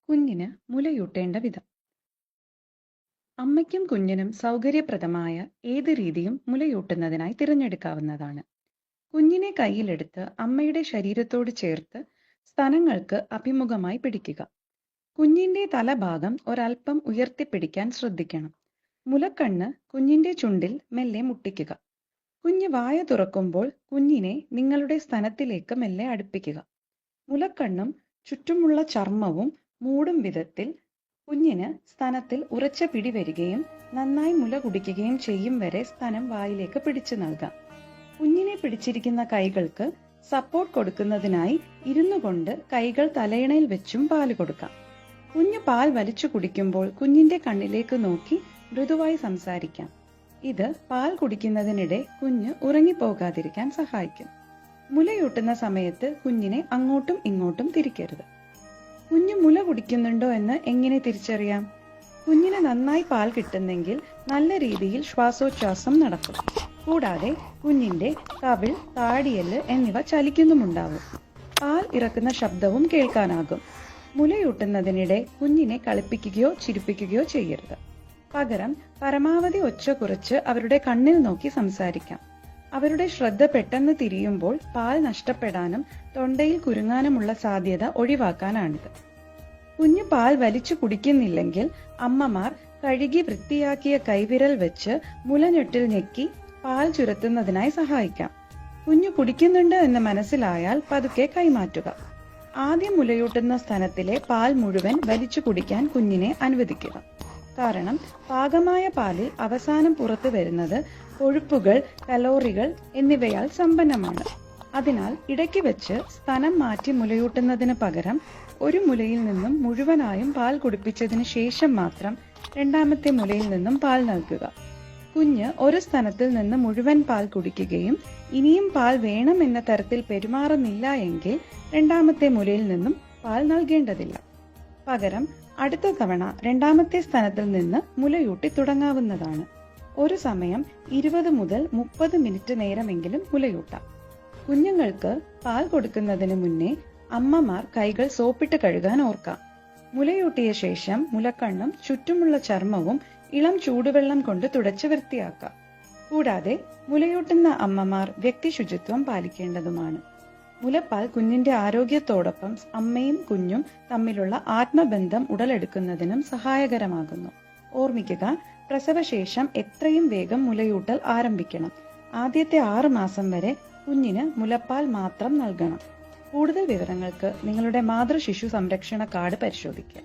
കുഞ്ഞിന് മുലയൂട്ടേണ്ട വിധം. അമ്മയ്ക്കും കുഞ്ഞിനും സൗകര്യപ്രദമായ ഏത് രീതിയും മുലയൂട്ടുന്നതിനായി തിരഞ്ഞെടുക്കാവുന്നതാണ്. കുഞ്ഞിനെ കയ്യിലെടുത്ത് അമ്മയുടെ ശരീരത്തോട് ചേർത്ത് സ്തനങ്ങൾക്ക് അഭിമുഖമായി പിടിക്കുക. കുഞ്ഞിന്റെ തലഭാഗം ഒരൽപ്പം ഉയർത്തിപ്പിടിക്കാൻ ശ്രദ്ധിക്കണം. മുലക്കണ്ണ് കുഞ്ഞിന്റെ ചുണ്ടിൽ മെല്ലെ മുട്ടിക്കുക. കുഞ്ഞ് വായ തുറക്കുമ്പോൾ കുഞ്ഞിനെ നിങ്ങളുടെ സ്തനത്തിലേക്ക് മെല്ലെ അടുപ്പിക്കുക. മുലക്കണ്ണും ചുറ്റുമുള്ള ചർമ്മവും മൂടും വിധത്തിൽ കുഞ്ഞിന് സ്തനത്തിൽ ഉറച്ച പിടി വരികയും നന്നായി മുല കുടിക്കുകയും ചെയ്യും വരെ സ്തനം വായിലേക്ക് പിടിച്ചു നൽകാം. കുഞ്ഞിനെ പിടിച്ചിരിക്കുന്ന കൈകൾക്ക് സപ്പോർട്ട് കൊടുക്കുന്നതിനായി ഇരുന്നു കൊണ്ട് കൈകൾ തലയിണയിൽ വെച്ചും പാല് കൊടുക്കാം. കുഞ്ഞ് പാൽ വലിച്ചു കുടിക്കുമ്പോൾ കുഞ്ഞിന്റെ കണ്ണിലേക്ക് നോക്കി മൃദുവായി സംസാരിക്കാം. ഇത് പാൽ കുടിക്കുന്നതിനിടെ കുഞ്ഞ് ഉറങ്ങിപ്പോകാതിരിക്കാൻ സഹായിക്കും. മുലയൂട്ടുന്ന സമയത്ത് കുഞ്ഞിനെ അങ്ങോട്ടും ഇങ്ങോട്ടും തിരിക്കരുത്. കുഞ്ഞ് മുല കുടിക്കുന്നുണ്ടോ എന്ന് എങ്ങനെ തിരിച്ചറിയാം? കുഞ്ഞിന് നന്നായി പാൽ കിട്ടുന്നെങ്കിൽ നല്ല രീതിയിൽ ശ്വാസോച്ഛ്വാസം നടക്കും. കൂടാതെ കുഞ്ഞിന്റെ കവിൾ, താടിയെല്ല് എന്നിവ ചലിക്കുന്നുമുണ്ടാവും. പാൽ ഇറക്കുന്ന ശബ്ദവും കേൾക്കാനാകും. മുലയൂട്ടുന്നതിനിടെ കുഞ്ഞിനെ കളിപ്പിക്കുകയോ ചിരിപ്പിക്കുകയോ ചെയ്യരുത്. പകരം പരമാവധി ഒച്ച കുറച്ച് അവരുടെ കണ്ണിൽ നോക്കി സംസാരിക്കാം. അവരുടെ ശ്രദ്ധ പെട്ടെന്ന് തിരിയുമ്പോൾ പാൽ നഷ്ടപ്പെടാനും തൊണ്ടയിൽ കുരുങ്ങാനുമുള്ള സാധ്യത ഒഴിവാക്കാനാണിത്. കുഞ്ഞ് പാൽ വലിച്ചു കുടിക്കുന്നില്ലെങ്കിൽ അമ്മമാർ കഴുകി വൃത്തിയാക്കിയ കൈവിരൽ വെച്ച് മുലഞ്ഞെട്ടിൽ ഞെക്കി പാൽ ചുരത്തുന്നതിനായി സഹായിക്കാം. കുഞ്ഞു കുടിക്കുന്നുണ്ട് എന്ന് മനസ്സിലായാൽ പതുക്കെ കൈമാറ്റുക. ആദ്യം മുലയൂട്ടുന്ന സ്തനത്തിലെ പാൽ മുഴുവൻ വലിച്ചു കുടിക്കാൻ കുഞ്ഞിനെ അനുവദിക്കുക. കാരണം പാകമായ പാലിൽ അവസാനം പുറത്തു വരുന്നത് കൊഴുപ്പുകൾ, കലോറികൾ എന്നിവയാൽ സമ്പന്നമാണ്. അതിനാൽ ഇടയ്ക്ക് വെച്ച് സ്തനം മാറ്റി മുലയൂട്ടുന്നതിന് പകരം ഒരു മുലയിൽ നിന്നും മുഴുവനായും പാൽ കുടിപ്പിച്ചതിന് ശേഷം മാത്രം രണ്ടാമത്തെ മുലയിൽ നിന്നും പാൽ നൽകുക. കുഞ്ഞ് ഒരു സ്തനത്തിൽ നിന്ന് മുഴുവൻ പാൽ കുടിക്കുകയും ഇനിയും പാൽ വേണം എന്ന തരത്തിൽ പെരുമാറുന്നില്ല എങ്കിൽ രണ്ടാമത്തെ മുലയിൽ നിന്നും പാൽ നൽകേണ്ടതില്ല. പകരം അടുത്ത തവണ രണ്ടാമത്തെ സ്തനത്തിൽ നിന്ന് മുലയൂട്ടി തുടങ്ങാവുന്നതാണ്. ഒരു സമയം 20 മുതൽ 30 മിനിറ്റ് നേരമെങ്കിലും മുലയൂട്ടാം. കുഞ്ഞുങ്ങൾക്ക് പാൽ കൊടുക്കുന്നതിന് മുന്നേ അമ്മമാർ കൈകൾ സോപ്പിട്ട് കഴുകാൻ ഓർക്കാം. മുലയൂട്ടിയ ശേഷം മുലക്കണ്ണും ചുറ്റുമുള്ള ചർമ്മവും ഇളം ചൂടുവെള്ളം കൊണ്ട് തുടച്ച് വൃത്തിയാക്കാം. കൂടാതെ മുലയൂട്ടുന്ന അമ്മമാർ വ്യക്തി ശുചിത്വം പാലിക്കേണ്ടതുമാണ്. മുലപ്പാൽ കുഞ്ഞിന്റെ ആരോഗ്യത്തോടൊപ്പം അമ്മയും കുഞ്ഞും തമ്മിലുള്ള ആത്മബന്ധം ഉടലെടുക്കുന്നതിനും സഹായകരമാകുന്നു. ഓർമ്മിക്കുക, പ്രസവശേഷം എത്രയും വേഗം മുലയൂട്ടൽ ആരംഭിക്കണം. ആദ്യത്തെ 6 മാസം വരെ കുഞ്ഞിന് മുലപ്പാൽ മാത്രം നൽകണം. കൂടുതൽ വിവരങ്ങൾക്ക് നിങ്ങളുടെ മാതൃശിശു സംരക്ഷണ കാർഡ് പരിശോധിക്കുക.